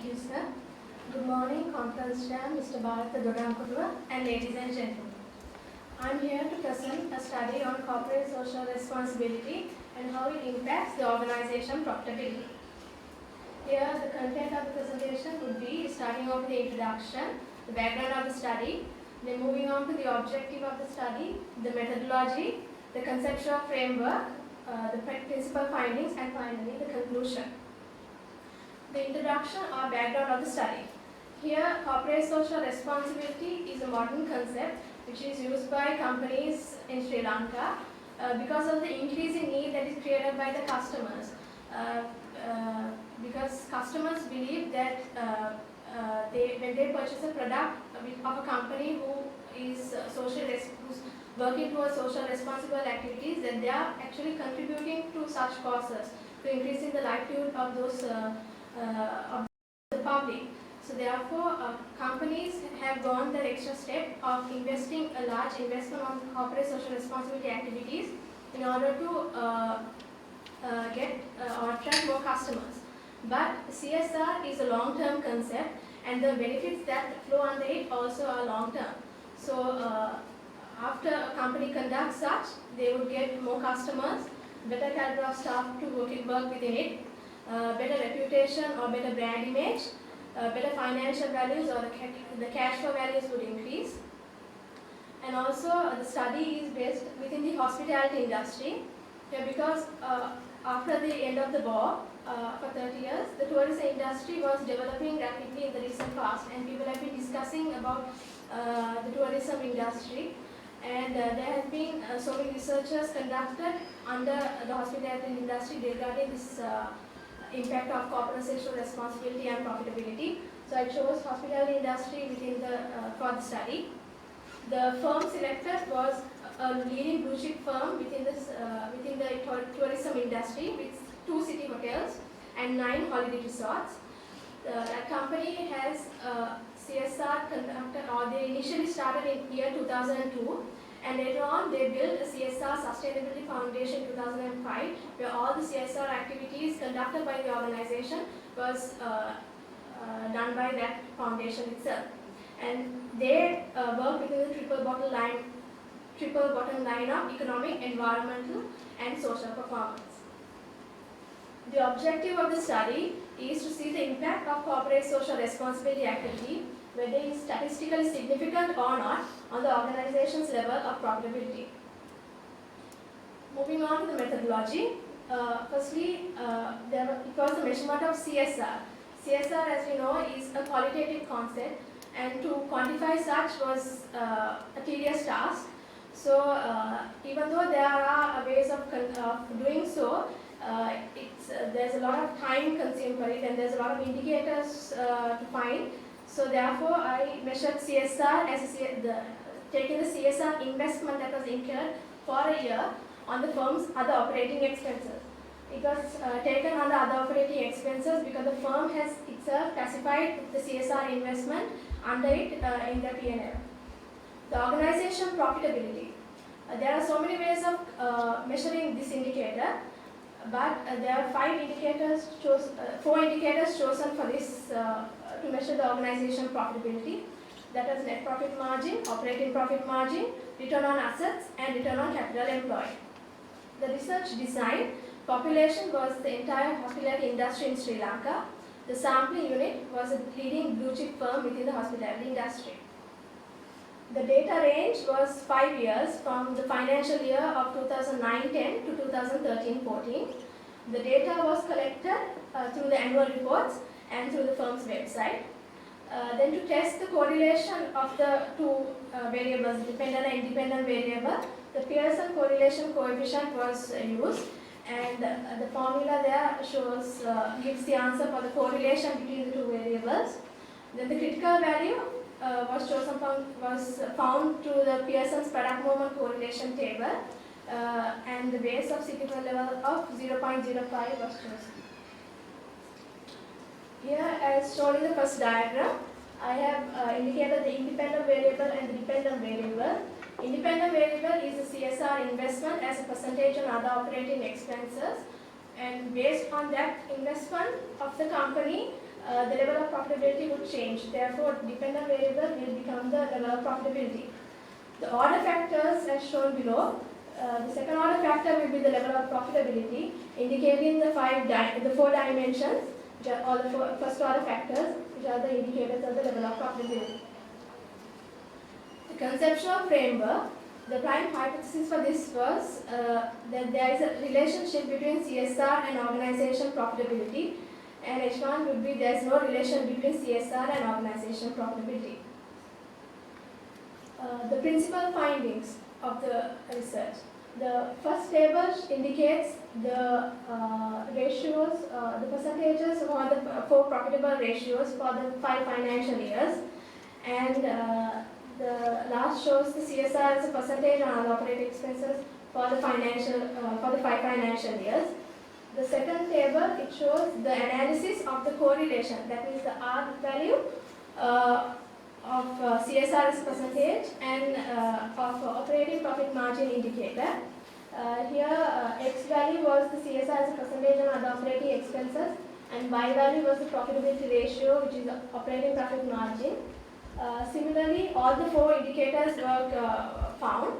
Thank you, sir. Good morning, Conference Chair, Mr. Bharat Dodankutua, and ladies and gentlemen. I am here to present a study on corporate social responsibility and how it impacts the organization profitability. Here, the content of the presentation would be starting off with the introduction, the background of the study, then moving on to the objective of the study, the methodology, the conceptual framework, the principal findings, and finally the conclusion. The introduction or background of the study. Here, corporate social responsibility is a modern concept which is used by companies in Sri Lanka because of the increasing need that is created by the customers. Because customers believe that when they purchase a product of a company who is who's working towards social responsible activities, then they are actually contributing to such causes, to increasing the livelihood of those of the public. So therefore, companies have gone the extra step of investing a large investment on corporate social responsibility activities in order to get or attract more customers. But CSR is a long-term concept, and the benefits that flow under it also are long-term. So after a company conducts such, they would get more customers, better caliber of staff to work within it, better reputation or better brand image, better financial values or the cash flow values would increase. And also the study is based within the hospitality industry, because after the end of the war, for 30 years, the tourism industry was developing rapidly in the recent past, and people have been discussing about the tourism industry. And there have been so many researchers conducted under the hospitality industry regarding this impact of corporate social responsibility and profitability. So I chose hospitality industry within the for the study. The firm selected was a leading blue chip firm within the tourism industry with 2 city hotels and 9 holiday resorts. That company has CSR conducted, or they initially started in year 2002, and later on they built a CSR Sustainability Foundation in 2005, where all the CSR activities conducted by the organization was done by that foundation itself. And they work within the triple bottom line of economic, environmental, and social performance. The objective of the study is to see the impact of corporate social responsibility activity, whether it is statistically significant or not, on the organization's level of profitability. Moving on to the methodology. Firstly, it was the measurement of CSR. CSR, as we know, is a qualitative concept, and to quantify such was a tedious task. So even though there are ways of doing so, there's a lot of time consumed for it, and there's a lot of indicators to find. So therefore, I measured CSR as taking the CSR investment that was incurred for a year on the firm's other operating expenses. It was taken under other operating expenses because the firm has itself classified the CSR investment under it in the P&L. The organization profitability. There are so many ways of measuring this indicator, but there are 4 indicators chosen for this to measure the organization profitability. That is net profit margin, operating profit margin, return on assets, and return on capital employed. The research design. Population was the entire hospitality industry in Sri Lanka. The sampling unit was a leading blue chip firm within the hospitality industry. The data range was 5 years, from the financial year of 2009-10 to 2013-14. The data was collected through the annual reports and through the firm's website. Then to test the correlation of the 2 variables, dependent and independent variable, the Pearson correlation coefficient was used, and the formula there gives the answer for the correlation between the 2 variables. Then the critical value was found through the Pearson's product movement correlation table, and the base of significant level of 0.05 was chosen. Here, as shown in the first diagram, I have indicated the independent variable and the dependent variable. Independent variable is the CSR investment as a percentage on other operating expenses, and based on that investment of the company, the level of profitability would change. Therefore, dependent variable will become the level of profitability. The order factors as shown below. The second order factor will be the level of profitability, indicating the four dimensions, or the first order factors, which are the indicators of the level of profitability. The conceptual framework. The prime hypothesis for this was that there is a relationship between CSR and organization profitability, and H1 would be there is no relation between CSR and organization profitability. The principal findings of the research. The first table indicates the ratios, the percentages for the four profitable ratios for the 5 financial years, and the last shows the CSR as a percentage on operating expenses for the 5 financial years. The second table, it shows the analysis of the correlation, that is the R value of CSR as percentage and of operating profit margin indicator. Here X value was the CSR as a percentage on other operating expenses, and Y value was the profitability ratio, which is the operating profit margin. Similarly, all the 4 indicators were found,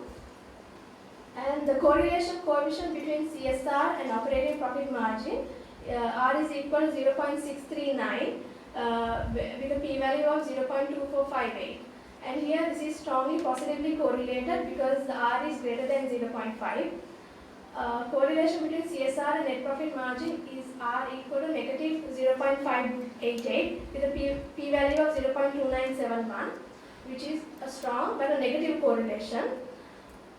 and the correlation coefficient between CSR and operating profit margin, R is equal to 0.639 with a p-value of 0.2458. And here this is strongly positively correlated because the R is greater than 0.5. Correlation between CSR and net profit margin is R equal to negative 0.588 with a p-value of 0.2971, which is a strong but a negative correlation.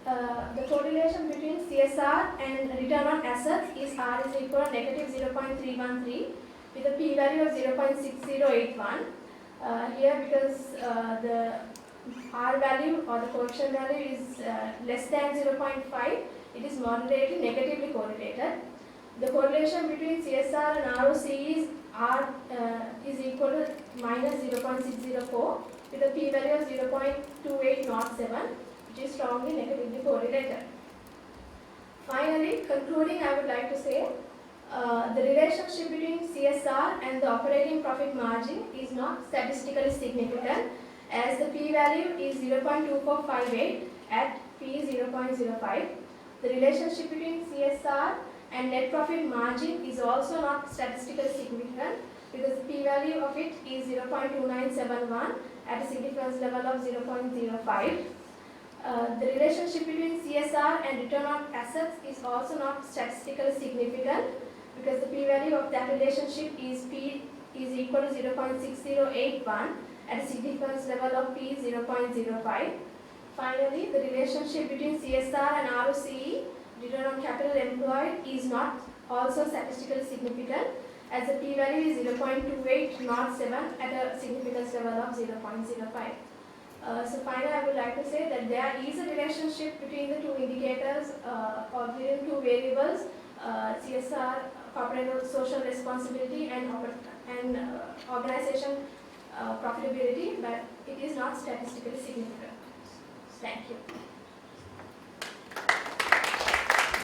The correlation between CSR and return on assets is R is equal to negative 0.313 with a p-value of 0.6081. Here, because the R value or the coefficient value is less than 0.5, it is moderately negatively correlated. The correlation between CSR and ROC is R is equal to minus 0.604 with a p-value of 0.2807, which is strongly negatively correlated. Finally, concluding, I would like to say the relationship between CSR and the operating profit margin is not statistically significant, as the p-value is 0.2458 at p is 0.05. The relationship between CSR and net profit margin is also not statistically significant because the p-value of it is 0.2971 at a significance level of 0.05. The relationship between CSR and return on assets is also not statistically significant because the p-value of that relationship is p is equal to 0.6081 at a significance level of p 0.05. Finally, the relationship between CSR and ROCE, return on capital employed, is not also statistically significant as the p-value is 0.2807 at a significance level of 0.05. So finally, I would like to say that there is a relationship between the two indicators or between two variables, CSR, corporate social responsibility, and organization profitability, but it is not statistically significant. Thank you.